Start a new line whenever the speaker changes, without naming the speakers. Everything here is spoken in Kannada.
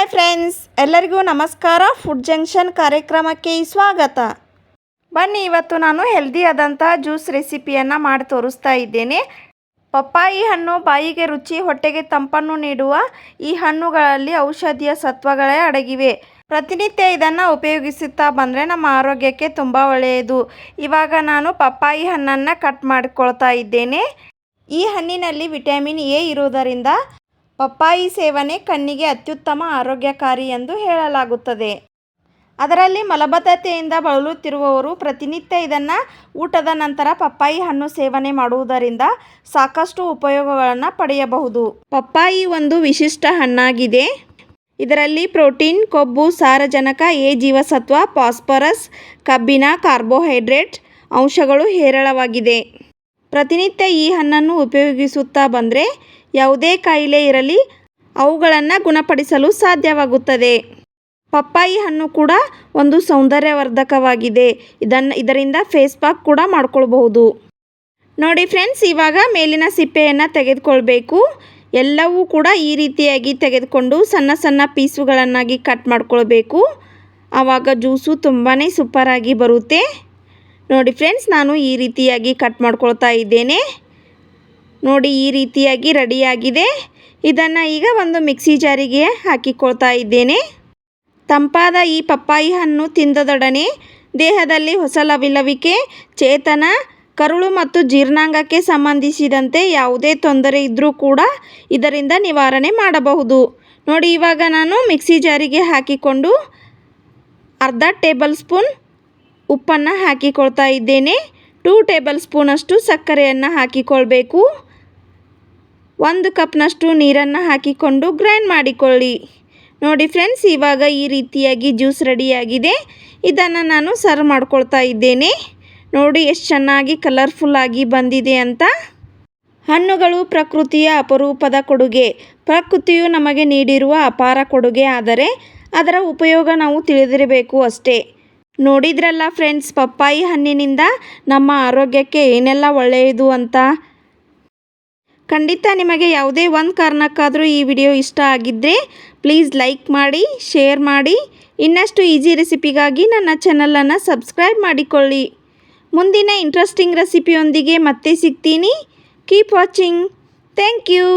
ಹಾಯ್ ಫ್ರೆಂಡ್ಸ್, ಎಲ್ಲರಿಗೂ ನಮಸ್ಕಾರ. ಫುಡ್ ಜಂಕ್ಷನ್ ಕಾರ್ಯಕ್ರಮಕ್ಕೆ ಸ್ವಾಗತ. ಬನ್ನಿ, ಇವತ್ತು ನಾನು ಹೆಲ್ದಿ ಆದಂಥ ಜ್ಯೂಸ್ ರೆಸಿಪಿಯನ್ನು ಮಾಡಿ ತೋರಿಸ್ತಾ ಇದ್ದೇನೆ. ಪಪ್ಪಾಯಿ ಹಣ್ಣು ಬಾಯಿಗೆ ರುಚಿ, ಹೊಟ್ಟೆಗೆ ತಂಪನ್ನು ನೀಡುವ ಈ ಹಣ್ಣುಗಳಲ್ಲಿ ಔಷಧೀಯ ಸತ್ವಗಳೇ ಅಡಗಿವೆ. ಪ್ರತಿನಿತ್ಯ ಇದನ್ನು ಉಪಯೋಗಿಸುತ್ತಾ ಬಂದರೆ ನಮ್ಮ ಆರೋಗ್ಯಕ್ಕೆ ತುಂಬ ಒಳ್ಳೆಯದು. ಇವಾಗ ನಾನು ಪಪ್ಪಾಯಿ ಹಣ್ಣನ್ನು ಕಟ್ ಮಾಡಿಕೊಳ್ತಾ ಇದ್ದೇನೆ. ಈ ಹಣ್ಣಿನಲ್ಲಿ ವಿಟಮಿನ್ ಎ ಇರುವುದರಿಂದ ಪಪ್ಪಾಯಿ ಸೇವನೆ ಕಣ್ಣಿಗೆ ಅತ್ಯುತ್ತಮ ಆರೋಗ್ಯಕಾರಿ ಎಂದು ಹೇಳಲಾಗುತ್ತದೆ. ಅದರಲ್ಲಿ ಮಲಬದ್ಧತೆಯಿಂದ ಬಳಲುತ್ತಿರುವವರು ಪ್ರತಿನಿತ್ಯ ಇದನ್ನು ಊಟದ ನಂತರ ಪಪ್ಪಾಯಿ ಹಣ್ಣು ಸೇವನೆ ಮಾಡುವುದರಿಂದ ಸಾಕಷ್ಟು ಉಪಯೋಗಗಳನ್ನು ಪಡೆಯಬಹುದು. ಪಪ್ಪಾಯಿ ಒಂದು ವಿಶಿಷ್ಟ ಹಣ್ಣಾಗಿದೆ. ಇದರಲ್ಲಿ ಪ್ರೋಟೀನ್, ಕೊಬ್ಬು, ಸಾರಜನಕ, ಎ ಜೀವಸತ್ವ, ಫಾಸ್ಫರಸ್, ಕಬ್ಬಿಣ, ಕಾರ್ಬೋಹೈಡ್ರೇಟ್ ಅಂಶಗಳು ಹೇರಳವಾಗಿದೆ. ಪ್ರತಿನಿತ್ಯ ಈ ಹಣ್ಣನ್ನು ಉಪಯೋಗಿಸುತ್ತಾ ಬಂದರೆ ಯಾವುದೇ ಕಾಯಿಲೆ ಇರಲಿ ಅವುಗಳನ್ನು ಗುಣಪಡಿಸಲು ಸಾಧ್ಯವಾಗುತ್ತದೆ. ಪಪ್ಪಾಯಿ ಹಣ್ಣು ಕೂಡ ಒಂದು ಸೌಂದರ್ಯವರ್ಧಕವಾಗಿದೆ. ಇದರಿಂದ ಫೇಸ್ ಪ್ಯಾಕ್ ಕೂಡ ಮಾಡ್ಕೊಳ್ಬಹುದು. ನೋಡಿ ಫ್ರೆಂಡ್ಸ್, ಇವಾಗ ಮೇಲಿನ ಸಿಪ್ಪೆಯನ್ನು ತೆಗೆದುಕೊಳ್ಬೇಕು. ಎಲ್ಲವೂ ಕೂಡ ಈ ರೀತಿಯಾಗಿ ತೆಗೆದುಕೊಂಡು ಸಣ್ಣ ಸಣ್ಣ ಪೀಸುಗಳನ್ನಾಗಿ ಕಟ್ ಮಾಡ್ಕೊಳ್ಬೇಕು. ಆವಾಗ ಜ್ಯೂಸು ತುಂಬಾ ಸೂಪರಾಗಿ ಬರುತ್ತೆ. ನೋಡಿ ಫ್ರೆಂಡ್ಸ್, ನಾನು ಈ ರೀತಿಯಾಗಿ ಕಟ್ ಮಾಡ್ಕೊಳ್ತಾ ಇದ್ದೇನೆ. ನೋಡಿ, ಈ ರೀತಿಯಾಗಿ ರೆಡಿಯಾಗಿದೆ. ಇದನ್ನು ಈಗ ಒಂದು ಮಿಕ್ಸಿ ಜಾರಿಗೆ ಹಾಕಿಕೊಳ್ತಾ ಇದ್ದೇನೆ. ತಂಪಾದ ಈ ಪಪ್ಪಾಯಿ ಹಣ್ಣು ತಿಂದದೊಡನೆ ದೇಹದಲ್ಲಿ ಹೊಸ ಲವಲವಿಕೆ, ಚೇತನ, ಕರುಳು ಮತ್ತು ಜೀರ್ಣಾಂಗಕ್ಕೆ ಸಂಬಂಧಿಸಿದಂತೆ ಯಾವುದೇ ತೊಂದರೆ ಇದ್ದರೂ ಕೂಡ ಇದರಿಂದ ನಿವಾರಣೆ ಮಾಡಬಹುದು. ನೋಡಿ, ಇವಾಗ ನಾನು ಮಿಕ್ಸಿ ಜಾರಿಗೆ ಹಾಕಿಕೊಂಡು ಅರ್ಧ ಟೇಬಲ್ ಸ್ಪೂನ್ ಉಪ್ಪನ್ನು ಹಾಕಿಕೊಳ್ತಾ ಇದ್ದೇನೆ. 2 ಟೇಬಲ್ ಸ್ಪೂನಷ್ಟು ಸಕ್ಕರೆಯನ್ನು ಹಾಕಿಕೊಳ್ಬೇಕು. 1 ಕಪ್ನಷ್ಟು ನೀರನ್ನು ಹಾಕಿಕೊಂಡು ಗ್ರೈಂಡ್ ಮಾಡಿಕೊಳ್ಳಿ. ನೋಡಿ ಫ್ರೆಂಡ್ಸ್, ಇವಾಗ ಈ ರೀತಿಯಾಗಿ ಜ್ಯೂಸ್ ರೆಡಿಯಾಗಿದೆ. ಇದನ್ನು ನಾನು ಸರ್ವ್ ಮಾಡ್ಕೊಳ್ತಾ ಇದ್ದೇನೆ. ನೋಡಿ ಎಷ್ಟು ಚೆನ್ನಾಗಿ ಕಲರ್ಫುಲ್ಲಾಗಿ ಬಂದಿದೆ ಅಂತ. ಹಣ್ಣುಗಳು ಪ್ರಕೃತಿಯ ಅಪರೂಪದ ಕೊಡುಗೆ. ಪ್ರಕೃತಿಯು ನಮಗೆ ನೀಡಿರುವ ಅಪಾರ ಕೊಡುಗೆ. ಆದರೆ ಅದರ ಉಪಯೋಗ ನಾವು ತಿಳಿದಿರಬೇಕು ಅಷ್ಟೇ. ನೋಡಿದ್ರಲ್ಲ ಫ್ರೆಂಡ್ಸ್, ಪಪ್ಪಾಯಿ ಹಣ್ಣಿನಿಂದ ನಮ್ಮ ಆರೋಗ್ಯಕ್ಕೆ ಏನೆಲ್ಲ ಒಳ್ಳೆಯದು ಅಂತ. ಖಂಡಿತ ನಿಮಗೆ ಯಾವುದೇ ಒಂದು ಕಾರಣಕ್ಕಾದರೂ ಈ ವಿಡಿಯೋ ಇಷ್ಟ ಆಗಿದ್ದರೆ ಪ್ಲೀಸ್ ಲೈಕ್ ಮಾಡಿ, ಶೇರ್ ಮಾಡಿ. ಇನ್ನಷ್ಟು ಈಸಿ ರೆಸಿಪಿಗಾಗಿ ನನ್ನ ಚಾನಲನ್ನು ಸಬ್ಸ್ಕ್ರೈಬ್ ಮಾಡಿಕೊಳ್ಳಿ. ಮುಂದಿನ ಇಂಟ್ರೆಸ್ಟಿಂಗ್ ರೆಸಿಪಿಯೊಂದಿಗೆ ಮತ್ತೆ ಸಿಗ್ತೀನಿ. Keep watching. Thank you.